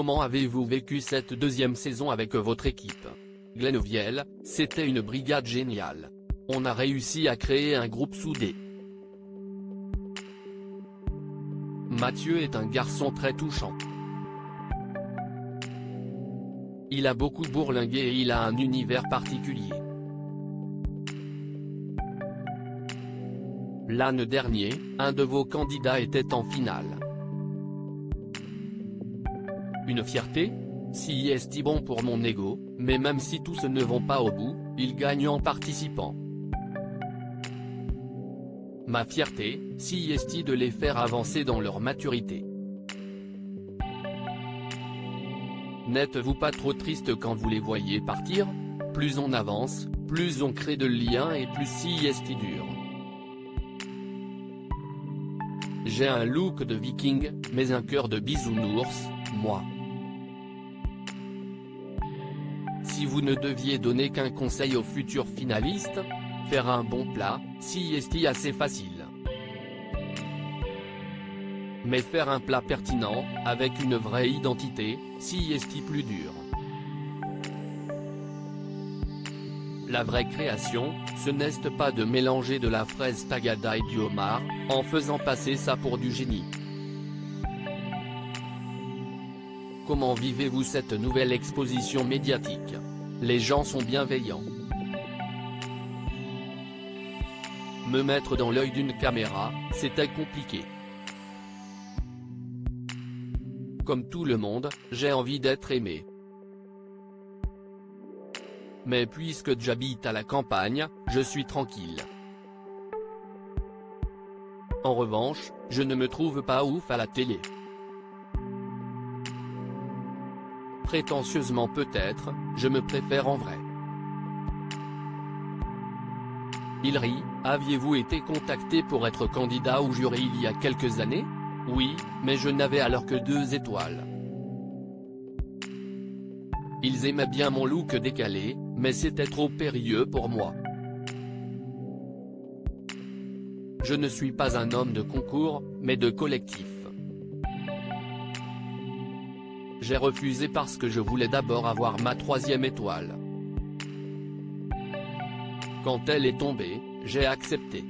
Comment avez-vous vécu cette deuxième saison avec votre équipe? Glenouviel, c'était une brigade géniale. On a réussi à créer un groupe soudé. Mathieu est un garçon très touchant. Il a beaucoup bourlingué et il a un univers particulier. L'an dernier, un de vos candidats était en finale. Une fierté? Si est bon pour mon ego, mais même si tous ne vont pas au bout, ils gagnent en participant. Ma fierté, si est de les faire avancer dans leur maturité. N'êtes-vous pas trop triste quand vous les voyez partir? Plus on avance, plus on crée de liens et plus si est dur. J'ai un look de viking, mais un cœur de bisounours, moi. Si vous ne deviez donner qu'un conseil aux futurs finalistes, faire un bon plat, si est assez facile. Mais faire un plat pertinent, avec une vraie identité, si est plus dur. La vraie création, ce n'est pas de mélanger de la fraise tagada et du homard, en faisant passer ça pour du génie. Comment vivez-vous cette nouvelle exposition médiatique? Les gens sont bienveillants. Me mettre dans l'œil d'une caméra, c'était compliqué. Comme tout le monde, j'ai envie d'être aimé. Mais puisque j'habite à la campagne, je suis tranquille. En revanche, je ne me trouve pas ouf à la télé. Prétentieusement peut-être, je me préfère en vrai. Il rit, aviez-vous été contacté pour être candidat au jury il y a quelques années? Oui, mais je n'avais alors que 2 étoiles. Ils aimaient bien mon look décalé, mais c'était trop périlleux pour moi. Je ne suis pas un homme de concours, mais de collectif. J'ai refusé parce que je voulais d'abord avoir ma 3e étoile. Quand elle est tombée, j'ai accepté.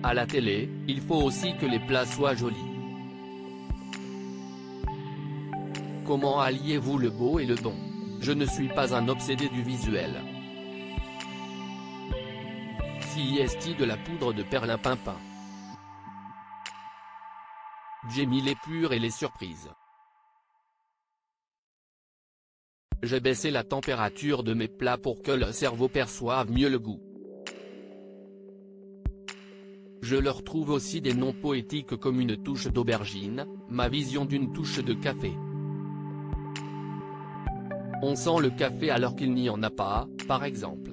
À la télé, il faut aussi que les plats soient jolis. Comment alliez-vous le beau et le bon? Je ne suis pas un obsédé du visuel. Si est de la poudre de perlimpinpin. J'aime les purs et les surprises. J'ai baissé la température de mes plats pour que le cerveau perçoive mieux le goût. Je leur trouve aussi des noms poétiques comme une touche d'aubergine, ma vision d'une touche de café. On sent le café alors qu'il n'y en a pas, par exemple.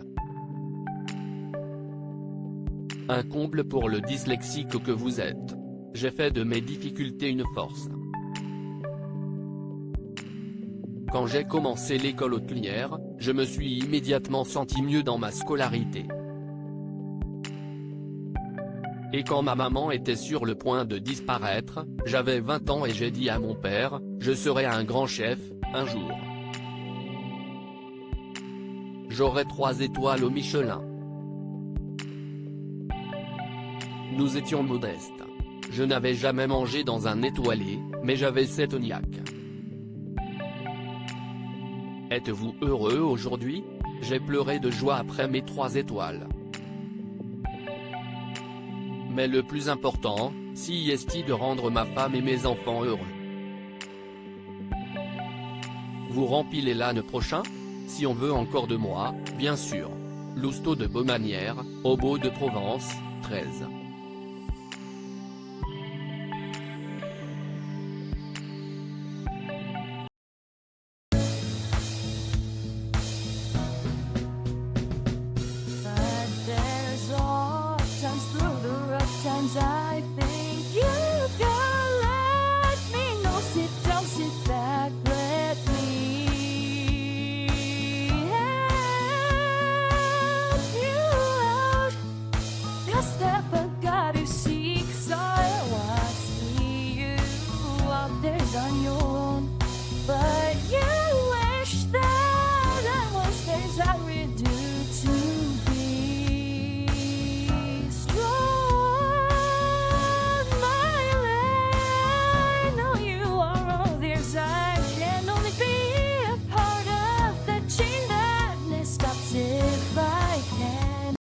Un comble pour le dyslexique que vous êtes. J'ai fait de mes difficultés une force. Quand j'ai commencé l'école hôtelière, je me suis immédiatement senti mieux dans ma scolarité. Et quand ma maman était sur le point de disparaître, j'avais 20 ans et j'ai dit à mon père, je serai un grand chef, un jour. J'aurai 3 étoiles au Michelin. Nous étions modestes. Je n'avais jamais mangé dans un étoilé, mais j'avais cette niaque. Êtes-vous heureux aujourd'hui? J'ai pleuré de joie après mes 3 étoiles. Mais le plus important, si est de rendre ma femme et mes enfants heureux. Vous rempilez l'année prochain? Si on veut encore de moi, bien sûr. Lousteau de Beaumanière, Obo de Provence, 13. I think you can let me know. Sit down, sit back, let me help you out. Just step back. on your